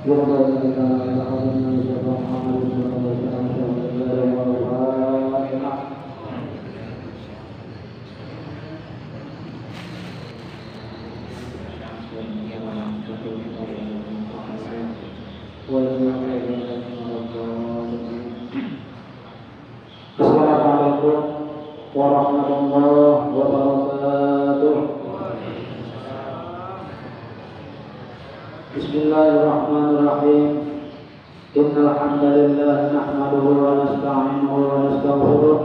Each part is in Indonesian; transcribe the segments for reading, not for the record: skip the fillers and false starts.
Assalamualaikum warahmatullahi wabarakatuh. Bismillahirrahmanirrahim. Innal hamdalillah nahmaduhu wa nasta'inuhu wa nastaghfiruh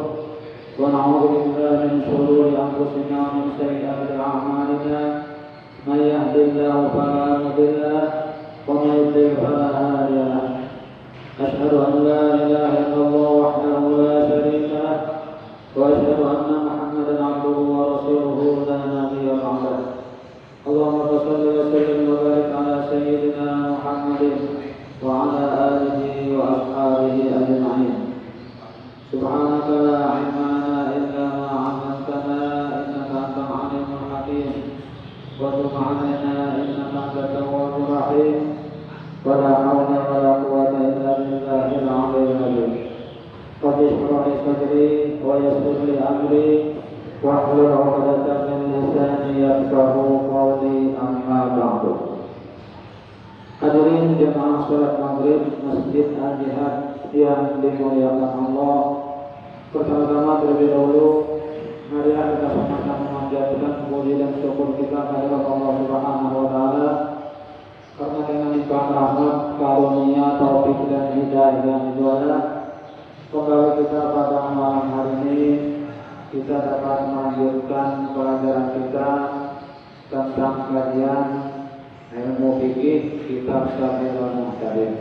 wa na'udzu billahi min shururi anfusina wa min sayyiati a'malina. May yahdihillahu fala mudilla lahu wa may yudlil fala hadiya lahu. Asyhadu an la ilaha illallah wahdahu la syarika lahu wa asyhadu anna Muhammadan 'abduhu wa rasuluhu la nabiyya ba'dahu. Allahumma shalli wa sallim wa barik ala sayyidina Muhammadin wa ala alihi wa ashabihi ajma'in. Subhanaka la ilma lana illa ma 'allamtana innaka antal 'alimul hakim. Wa tub 'alaina innaka antat tawwabur rahim. Wa la hawla wa la quwwata illa billahil 'aliyyil 'azim. Qad ishrah li sadri wa yassir li amri wahlul 'uqdatam min lisani yafqahu qawli, amma ba'du. Hadirin jemaah salat maghrib Masjid Al-Jihad yang dimuliakan Allah, pertama-tama terlebih dahulu marilah kita sama-sama memanjatkan puji dan syukur kita kepada Allah Subhanahu wa taala, karena dengan limpah rahmat, karunia, taufik dan hidayah yang dijualah kembali kita pada malam hari ini kita dapat melanjutkan pelajaran kita tentang kajian ilmu fikih kitab Syafi'ul Muhtadin.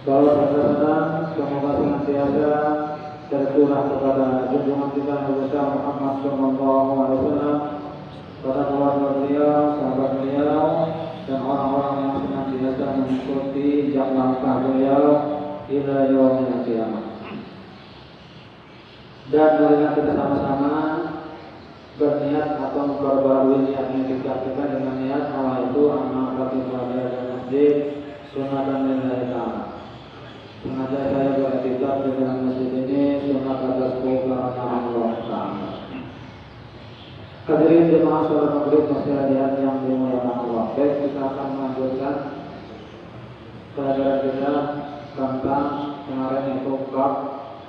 Kalau saudara-saudara semoga senantiasa tercurah kepada junjungan kita Nabi besar Muhammad sallallahu alaihi wasallam, pada keluarga beliau, sahabat beliau, dan orang-orang yang senantiasa mengikuti jejak langkah beliau hingga yaumil qiyamah. Dan marilah kita sama-sama berniat atau memperbarui niat kita dengan niat Allah itu amal bagi keluarga dan masjid sunatan lillahi ta'ala. Sengaja saya beriktikaf di dalam masjid ini sunat atas karena Allah Ta'ala. Hadirin jemaah salat maghrib masih hadiah yang dimuliakan Allah. Baik, kita akan melanjutkan pelajaran kita tentang kemarin itu bab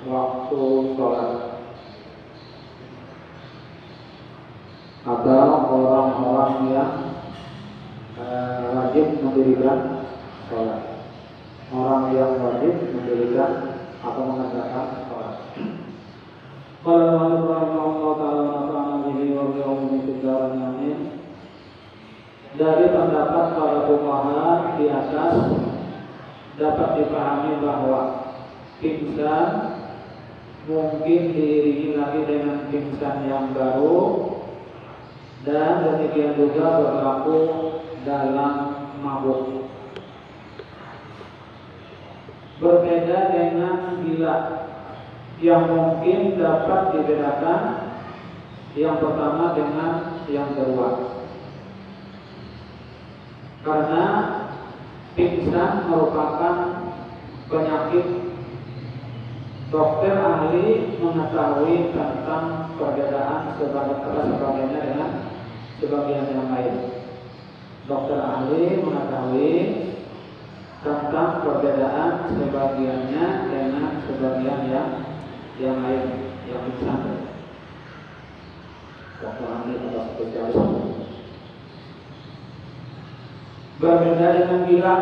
waktu sholat atau orang-orang yang wajib mendirikan sholat, orang yang wajib mendirikan atau mengerjakan sholat. Kalau Allah Ta'ala nafa'ana bihi wa bi'ummi fid-dharain amin. Dari pendapat para fuqaha di atas dapat dipahami bahwa pingsan mungkin diiringi lagi dengan pingsan yang baru, dan demikian juga berlaku dalam mabuk. Berbeda dengan gila yang mungkin dapat dibedakan yang pertama dengan yang kedua, karena pingsan merupakan penyakit dokter ahli mengetahui tentang perbedaan sebagainya dengan sebagian yang lain. Dokter ahli mengetahui tentang perbedaan sebagiannya dengan sebagian yang lain yang pingsan. Dokter ahli atau spesialis. Berbeda dengan gila.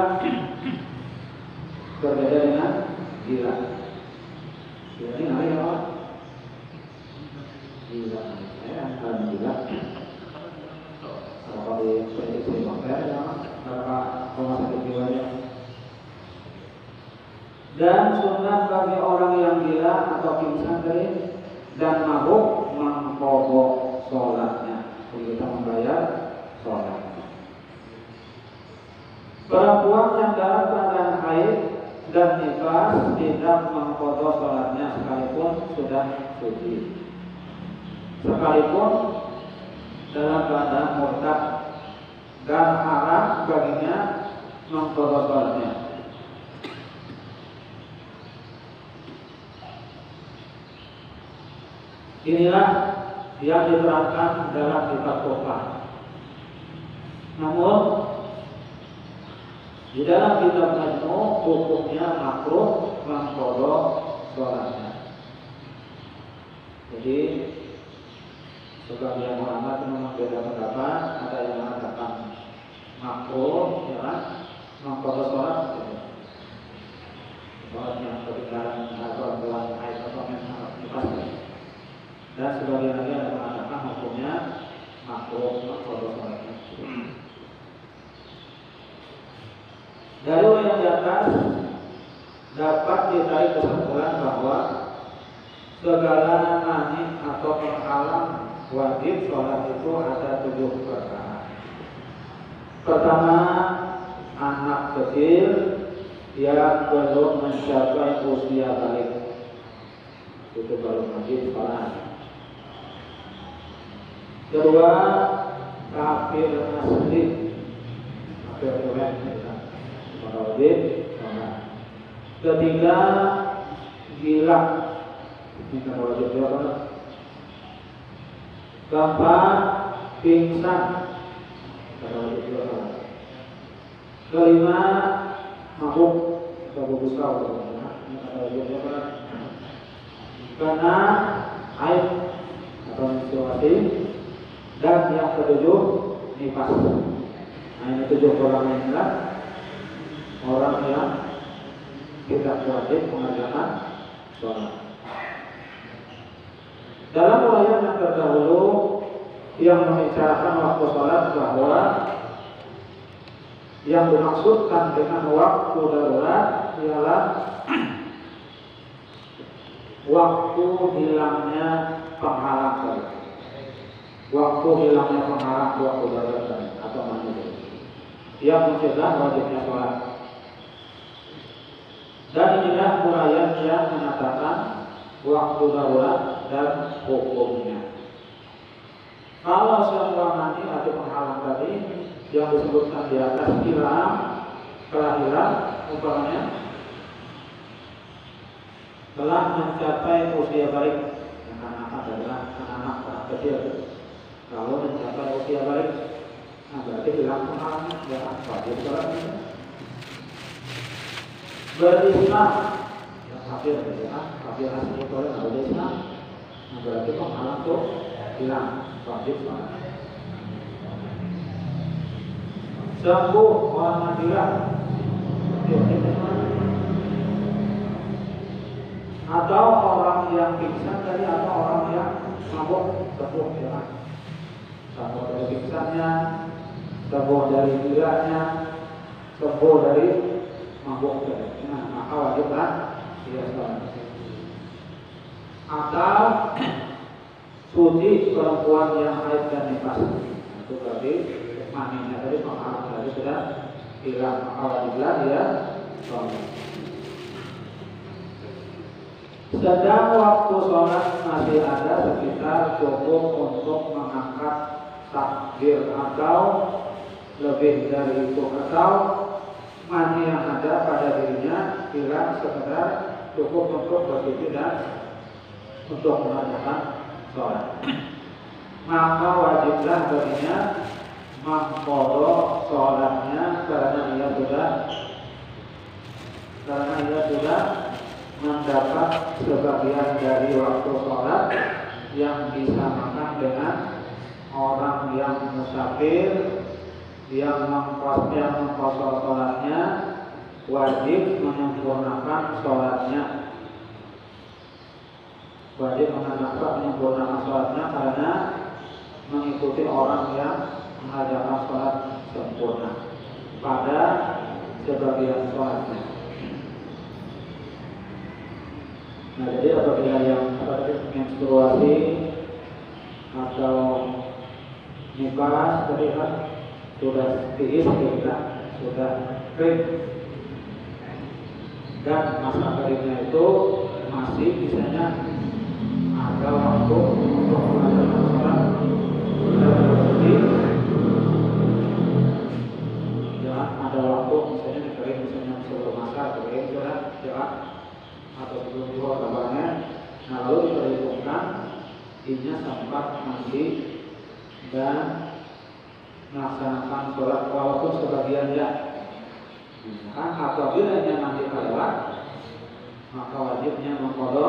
Berbeda dengan gila. Ini namanya apa? Gila. Gila. Kalau di prediksi dokter, berapa rumah sakit jiwanya. Dan sunat bagi orang yang gila atau pingsan dan mabuk mengkobok sholatnya, kita membayar sholat. Perempuan yang dalam keadaan haid dan nifas tidak mengkodok sholatnya sekalipun sudah suci, sekalipun dalam keadaan murtad, dan haram baginya mengqadha salatnya. Inilah yang diterangkan dalam kitab Tuhfah. Namun di dalam kitab Majmu' hukumnya makruh mengqadha salatnya. Jadi sebagian ulama memang beda pendapat, ada yang mengatakan makruh, ya kan, mengqadha salat, salatnya ketinggalan atau dalam haid atau nifas. Dan sebagian lagi ada mengatakan hukumnya makruh mengqadha salatnya. Dari yang di atas dapat ditarik kesimpulan bahwa segala mani atau penghalang wajib sholat itu ada 7 perkara. Pertama, anak kecil yang belum mencapai usia balik, itu baru wajib sholat. Kedua, kafir asli, kafir tulen, wajib sholat. Ketiga, gila, ini kan wajib sholat. Keempat, pingsan, wajib sholat. Kelima, mabuk atau busau, wajib sholat. Keenam, haid atau menstruasi. Dan yang ketujuh, nifas. Nah, ini 7 orang inilah orang yang tidak wajib mengerjakan sholat. Dalam uraian yang terdahulu yang membicarakan waktu sholat, bahwa yang dimaksudkan dengan waktu darurat ialah waktu hilangnya penghalang, waktu hilangnya penghalang waktu darurat atau mandi yang mencegah wajibnya sholat. Dan inilah uraian yang menyatakan waktu darurat dan hukumnya. Kalau semua mani atau penghalang tadi yang disebutkan di atas hilang, telah hilang, umpamanya telah mencapai usia balik, anak-anak adalah anak-anak kecil. Kalau mencapai usia balik, nah berarti hilang penghalangnya, ya wajib sholatnya. Berislam, ya kafir, ya kafir asli boleh nggak boleh Islam, nah berarti penghalang tuh hilang, wajib sholat. Sembuh orang matilah, atau orang yang pingsan tadi, atau orang yang mabuk, sembuh, ya. Sembuh dari pingsannya, sembuh dari gilanya, sembuh dari mabuknya. Nah, maka wajiblah dia sholat. Atau suci perempuan yang haid dan nifas, itu berarti maninya tadi, penghalang tadi sudah hilang, maka wajiblah dia sholat. Sedang waktu sholat masih ada sekitar cukup untuk mengangkat takbir atau lebih dari itu, atau mani yang ada pada dirinya hilang sekedar cukup untuk bersujud dan untuk mengerjakan sholat. Maka wajiblah baginya mengqadha sholatnya karena ia sudah mendapat sebagian dari waktu sholat yang disamakan dengan orang yang musafir yang mengqadha sholatnya, wajib menyempurnakan sholatnya. Wajib menyempurnakan sholatnya karena mengikuti orang yang mengerjakan sholat sempurna pada sebagian sholatnya. Nah, jadi apabila yang menstruasi atau nifas terlihat sudah tiis, sudah kering, dan masa keringnya itu masih misalnya ada waktu untuk melakukan sholat dan berhenti, ya ada waktu inya sempat mandi dan melaksanakan sholat walaupun sebagian ya. Kan apabila inya mandi kelewat, maka wajibnya mengqadha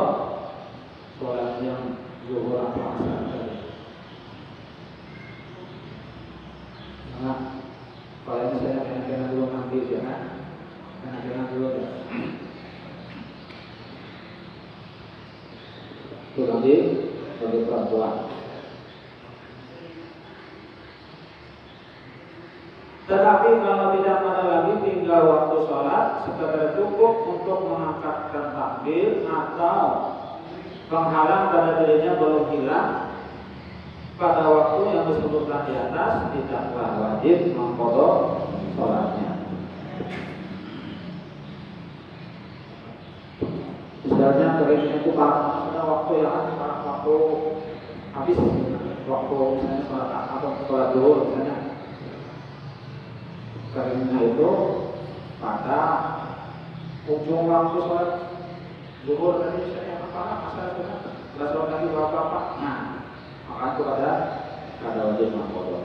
sholat yang zuhur atau asar tadi. Nah, kalau misalnya kena dulu mandi ya kan, kena dulu ya. Itu tadi bagi perempuan. Tetapi kalau tidak ada lagi tinggal waktu sholat, sekadar cukup untuk mengangkatkan takbir atau penghalang pada dirinya belum hilang pada waktu yang disebutkan di atas, tidaklah wajib mengqadha sholatnya. Misalnya keringnya itu pada waktu yang waktu habis, waktu misalnya sholat atau sholat zuhur misalnya, keringnya itu pada ujung waktu sholat zuhur tadi misalnya apa asal sudah sholat lagi apa. Nah, maka itu ada wajib mengqadha.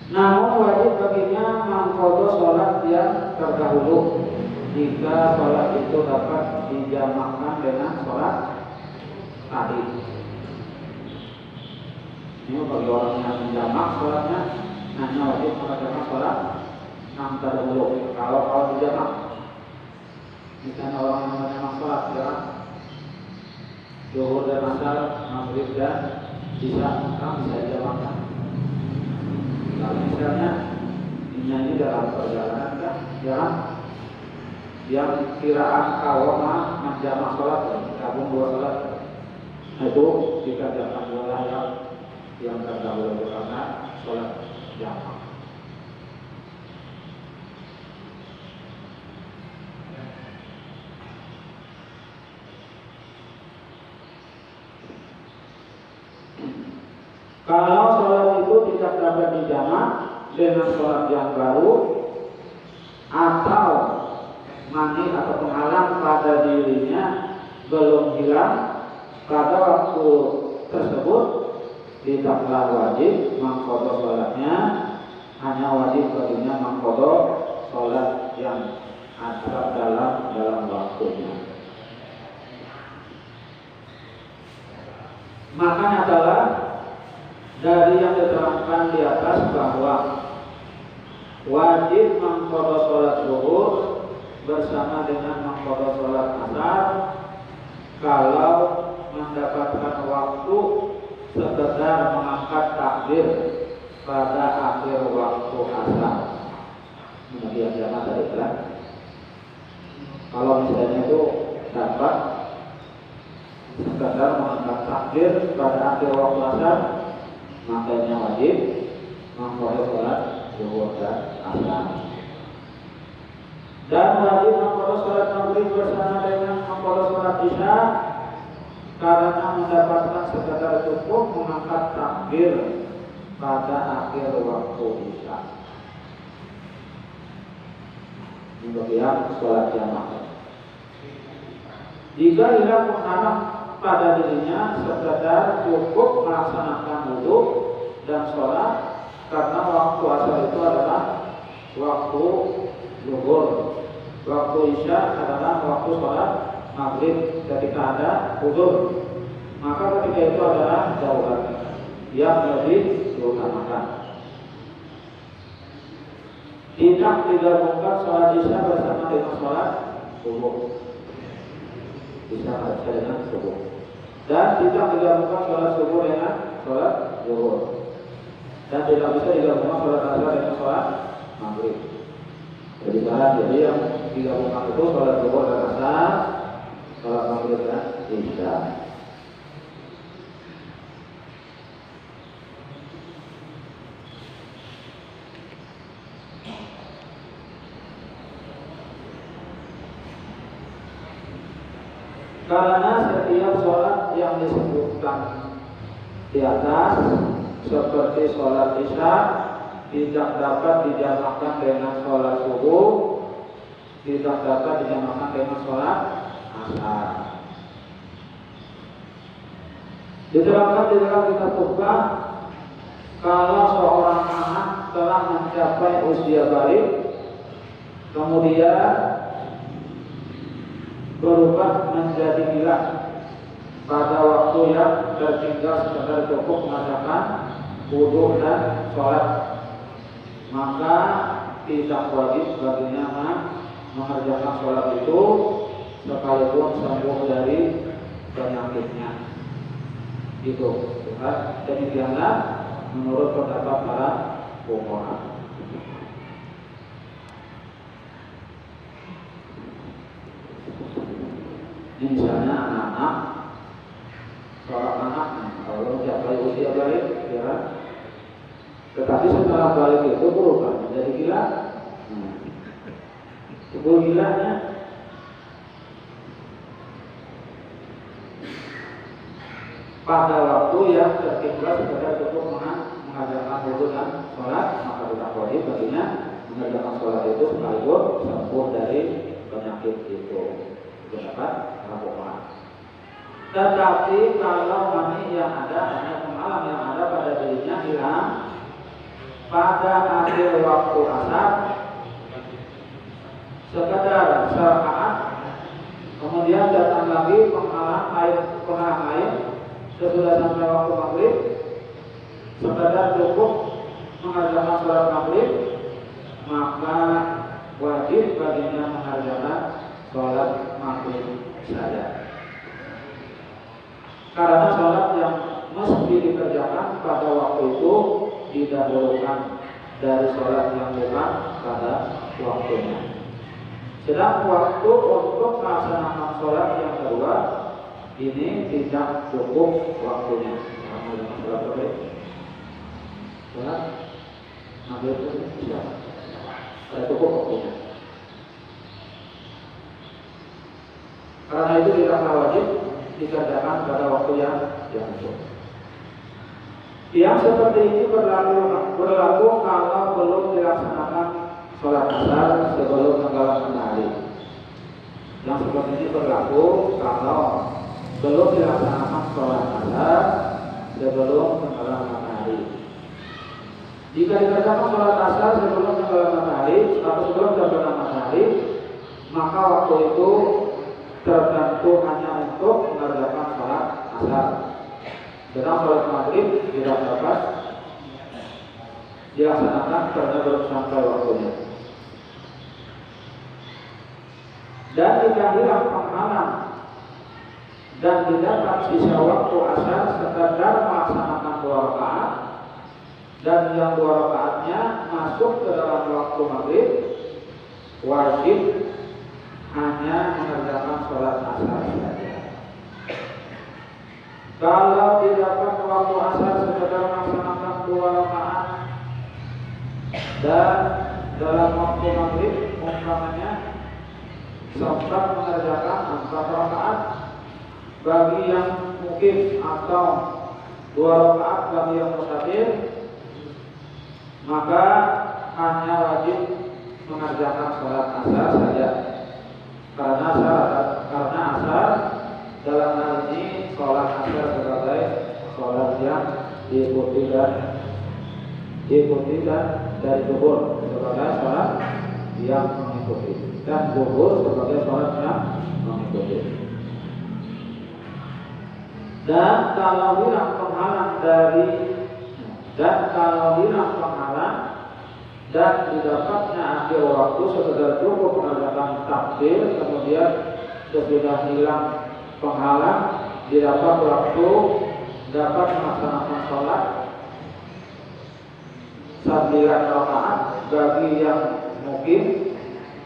Namun wajib baginya mengqadha sholat yang terdahulu jika sholat itu dapat dijamakkan dengan sholat tadi. Ini bagi orang yang menjamak sholatnya hanya wajib mengerjakan sholat yang terdahulu. Kalau dijamak, misalnya orang yang menjamak sholat ya, zuhur dan asar, maghrib dan isya, kan bisa dijamakkan. Kalau misalnya ini dalam perjalanan kan, jalan yang kiraan kawama menjamak sholat, gabung dua sholat, itu dikerjakan dua yang terdahulu karena sholat jamak. Kalau sholat itu tidak dapat dijamak dengan sholat yang baru atau mani atau penghalang pada dirinya belum hilang pada waktu tersebut, tidaklah wajib mengqadha sholatnya, hanya wajib baginya mengqadha sholat yang ada dalam waktunya. Makanya adalah dari yang diterangkan di atas bahwa wajib mengqadha sholat zuhur bersama dengan mengqadha sholat asar kalau mendapatkan waktu sekedar mengangkat takbir pada akhir waktu asar. Kemudian jangan tadi kan, kalau misalnya itu dapat sekedar mengangkat takbir pada akhir waktu asar, makanya wajib mengqadha sholat zuhur dan asar. Dan wajib mengqadha sholat maghrib bersama dengan mengqadha sholat isya karena mendapatkan sekadar cukup mengangkat takbir pada akhir waktu isya. Ini bagian sholat jamaah. Jika hilang penghalang pada dirinya, sekadar cukup melaksanakan wudu dan sholat karena waktu asar itu adalah waktu zuhur, waktu isya adalah waktu sholat maghrib. Ketika ada wudu, maka ketika itu adalah daulat yang lebih diutamakan. Tidak digabungkan sholat isya bersama dengan sholat subuh, bisa baca dengan subuh, dan tidak digabungkan sholat subuh dengan sholat zuhur, dan tidak bisa digabungkan sholat asar dengan sholat maghrib. Jadi yang digabungkan itu sholat zuhur dan asar, sholat maghrib dan isya. Karena setiap sholat yang disebutkan di atas seperti sholat isya tidak dapat dijamakan dengan sholat subuh, tidak dapat dijamakan dengan sholat asar. Diterangkan di dalam kitab Tuhfah, kalau seorang anak telah mencapai usia balik, kemudian berubah menjadi gila pada waktu yang tertinggal sekedar cukup mengadakan wudu dan sholat, maka tidak wajib baginya mengerjakan sholat itu sekalipun sembuh dari penyakitnya. Itu kan demikianlah menurut pendapat para fuqaha. Misalnya anak-anak, seorang anak kalau mencapai usia balik, ya, tetapi setelah balik itu berubah menjadi gila. Itu gilanya pada waktu yang tertinggal sekedar cukup mengajarkan wudu dan sholat, maka tidak wajib baginya mengerjakan sholat itu sekaligus sembuh dari penyakit itu. Itu dapat lakukan. Tetapi kalau mani yang ada, hanya pemalam yang ada pada dirinya hilang pada akhir waktu asar, sekedar saat, kemudian datang lagi penghalang air sesudah sampai waktu maghrib, sekedar cukup mengerjakan sholat maghrib, maka wajib baginya mengerjakan sholat maghrib saja. Karena sholat yang mesti dikerjakan pada waktu itu didahulukan dari sholat yang bukan pada waktunya. Sedang waktu untuk melaksanakan sholat yang kedua ini tidak cukup waktunya. Sholat maghrib, sholat maghrib itu tidak cukup waktunya. Karena itu tidak wajib dikerjakan pada waktu yang cukup. Yang seperti ini berlaku kalau belum dilaksanakan sholat asar sebelum tenggelam matahari. Yang seperti ini berlaku kalau belum dilaksanakan sholat asar sebelum tenggelam matahari. Jika dikerjakan sholat asar sebelum tenggelam matahari atau sebelum tenggelam matahari, maka waktu itu tertentu hanya untuk mengerjakan sholat asar. Sedang sholat maghrib tidak dapat dilaksanakan karena belum sampai waktunya. Dan jika hilang penghalang dan didapat sisa waktu asar sekadar melaksanakan 2 rakaat dan yang 2 rakaatnya masuk ke dalam waktu maghrib, wajib hanya mengerjakan sholat asar saja. Kalau didapat waktu asar sekadar melaksanakan 2 rakaat dan dalam waktu maghrib umpamanya sempat mengerjakan 4 rakaat bagi yang mungkin atau 2 rakaat bagi yang musafir, maka hanya wajib mengerjakan sholat asar saja. Karena asar dalam hal ini sholat asar sebagai sholat yang diikuti dan dari zuhur sebagai sholat yang mengikuti, dan zuhur sebagai sholat yang mengikuti. Dan kalau hilang penghalang dan didapatnya akhir waktu sekedar cukup mengerjakan takbir, kemudian sesudah hilang penghalang didapat waktu dapat melaksanakan sholat 9 rakaat bagi yang mungkin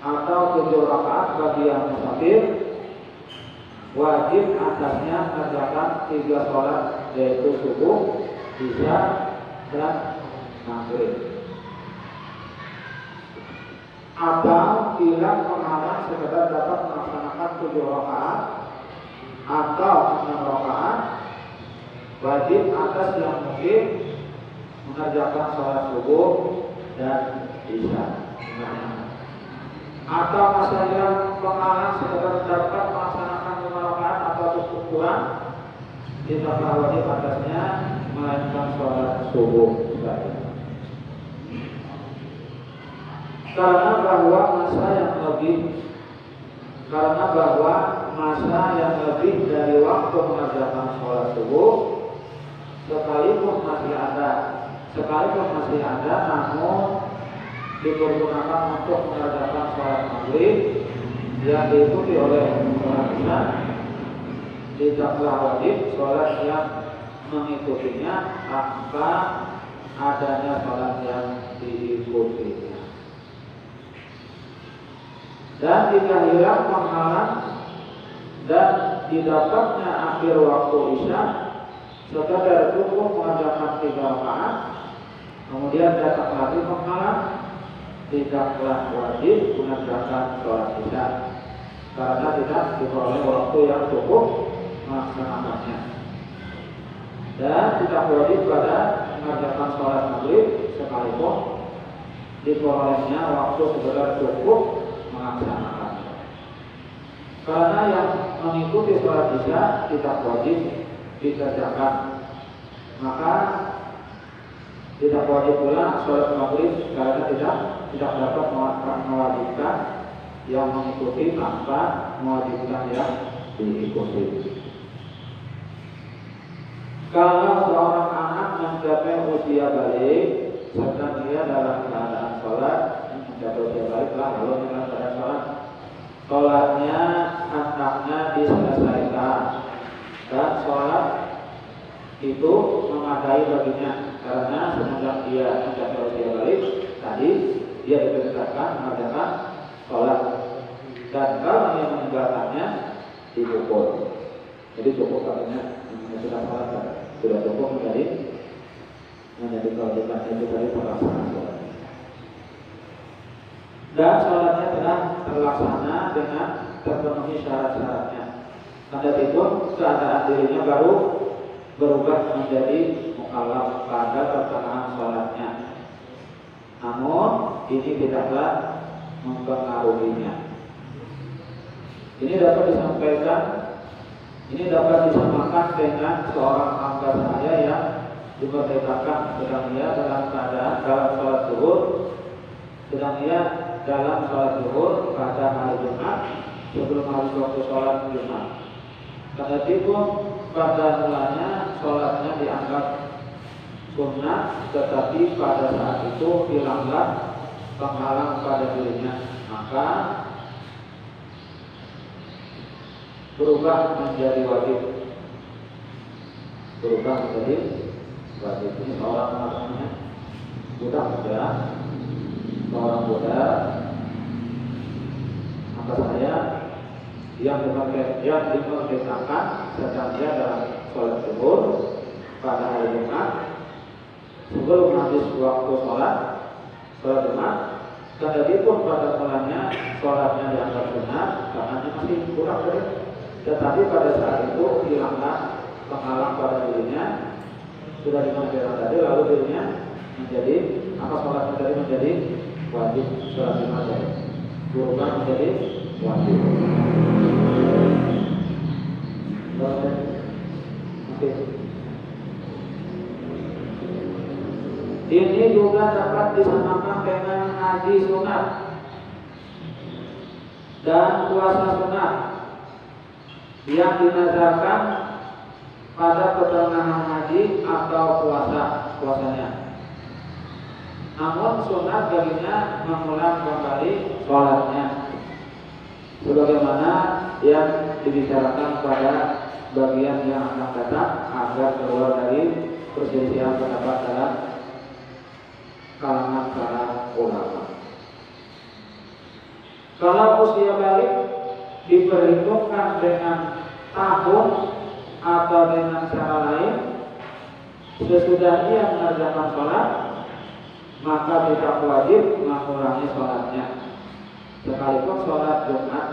atau 7 rakaat bagi yang musafir, wajib atasnya mengerjakan 3 sholat, yaitu subuh, isya, dan maghrib. Atau hilang penghalang sekedar dapat melaksanakan 7 rakaat atau 6 rakaat, wajib atas yang mungkin mengerjakan sholat subuh, dan isya. Atau masa yang penghalang sekedar dapat melaksanakan 5 rakaat atau cukup kurang, tidaklah wajib atasnya melainkan sholat subuh saja. Karena bahwa masa yang lebih dari waktu mengerjakan sholat subuh sekalipun masih ada, namun dipergunakan untuk mengerjakan sholat maghrib yang diikuti oleh sholat isya, tidaklah wajib sholat yang mengikutinya tanpa adanya sholat yang diikutinya. Dan jika hilang penghalang dan didapatnya akhir waktu isya sekadar cukup mengerjakan 3 rakaat, kemudian datang lagi penghalang, tidaklah wajib mengerjakan sholat isya karena tidak diperoleh waktu yang cukup melaksanakannya. Dan tidak wajib pada mengerjakan sholat maghrib sekalipun diperolehnya waktu sekedar cukup melaksanakannya. Karena yang mengikuti sholat isya tidak wajib dikerjakan, maka tidak wajib pula sholat maghrib karena tidak dapat mewajibkan yang mengikuti tanpa mewajibkan yang diikuti. Kalau seorang anak mencapai usia balik sedang dia dalam keadaan sholat, mencapai usia balik lalu dalam keadaan sholat, sholatnya hendaknya diselesaikan dan sholat itu memadai baginya karena semenjak dia mencapai usia balik tadi dia diperintahkan mengerjakan sholat, dan kalau dia meninggalkannya dipukul. Jadi cukup katanya sudah sholat, sudah cukup menjadi kewajiban itu dari pelaksanaan sholat. Dan sholatnya telah terlaksana dengan terpenuhi syarat-syaratnya. Adapun keadaan dirinya baru berubah menjadi mukallaf pada pertengahan sholatnya, namun ini tidaklah mempengaruhinya. Ini dapat disamakan dengan seorang hamba sahaya yang dimerdekakan sedang ia dalam keadaan sholat zuhur pada hari Jumat sebelum hari waktu sholat Jumat. Kendati pada mulanya sholatnya dianggap sunnah, tetapi pada saat itu hilanglah penghalang pada dirinya, maka berubah menjadi wajib. Ini seorang namanya budak maka saya yang dimerdekakan sedang dia dalam sholat zuhur pada hari Jumat sebelum habis waktu sholat Jumat. Kendati pun pada mulanya sholatnya dianggap sunnah karena masih kurang dari, tetapi pada saat itu hilanglah penghalang pada dirinya, sudah dimerdekakan tadi, lalu dirinya menjadi sholatnya tadi menjadi wajib, sholat Jumat berubah menjadi wajib. Ini juga dapat disamakan dengan haji sunat dan puasa sunat yang dinazarkan pada pertengahan haji atau puasanya. Namun sunat baginya mengulang kembali sholatnya, sebagaimana yang dibicarakan pada bagian yang akan datang agar keluar dari perselisihan pendapat dalam kalangan para ulama. Kalau usia balik diperhitungkan dengan tahun atau dengan cara lain sesudah ia mengerjakan sholat, maka tidak wajib mengulangi sholatnya sekalipun sholat Jumat,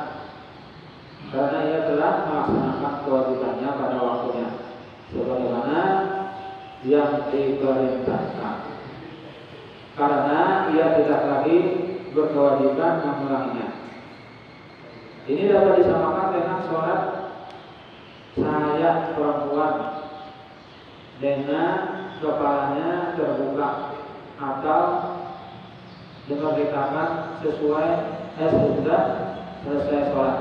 karena ia telah melaksanakan kewajibannya pada waktunya sebagaimana yang diperintahkan. karena ia tidak lagi berkewajiban mengulanginya. Ini dapat disamakan dengan sholat sahaya perempuan dengan kepalanya terbuka atau dimerdekakan sesuai sudah selesai sholat.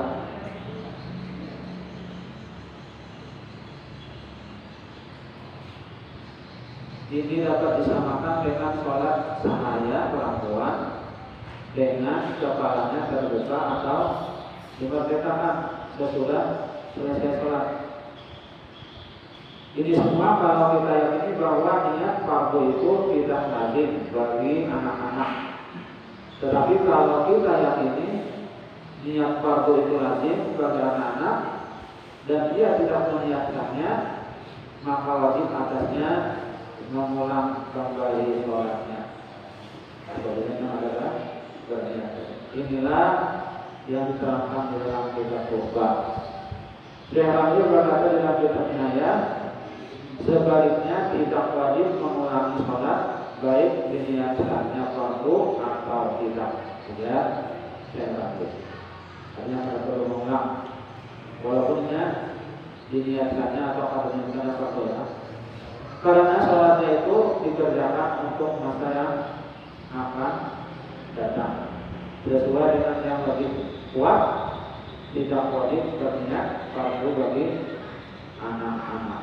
Ini dapat disamakan dengan sholat sahaya perempuan dengan kepalanya terbuka atau dimerdekakan sesudah selesai sholat. Ini semua kalau kita yakini bahwa niat fardu itu tidak lazim bagi anak-anak. Tetapi kalau kita yakini niat fardu itu lazim bagi anak-anak dan dia tidak meniatkannya, maka wajib atasnya mengulang kembali sholatnya. Sebenarnya adalah berniat. Inilah yang diterangkan di dalam kitab Tuba. Syekh Rabi berkata dalam kitabnya ya, sebaliknya tidak wajib mengulangi sholat baik diniatkannya fardu atau tidak. Ya, Syekh Rabi hanya perlu mengulang walaupunnya diniatkannya atau diniatkannya fardu ya. Karena sholatnya itu dikerjakan untuk masa yang akan datang sesuai dengan yang lebih kuat, tidak wajib berniat fardu bagi anak-anak.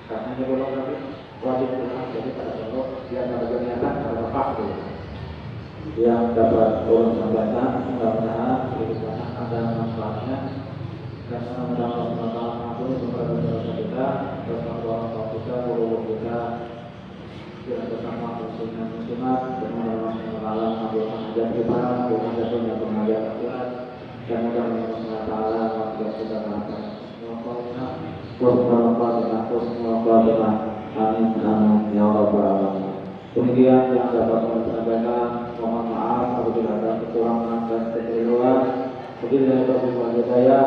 Karena ini belum lagi wajib pulang, jadi pada perlu dia ada berniatan pada lepas dulu. Yang dapat turun sampaikan, mudah-mudahan kehidupan ada manfaatnya. Karena mudah-mudahan aku sebagai dosa kita, bersama orang kita, guru kita, kita bersama muslimah muslimat, dengan malam mengamalkan ajar kita, dengan jatuhnya pengajar akhirat, dan mudah-mudahan Allah waktu kita melakukan amin amin ya rabbal alamin. Demikian yang dapat kami sampaikan. Mohon maaf apabila ada kekurangan dan kekeliruan. Wabillahi taufiq wal hidayah.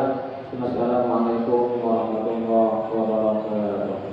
Wassalamualaikum warahmatullahi wabarakatuh.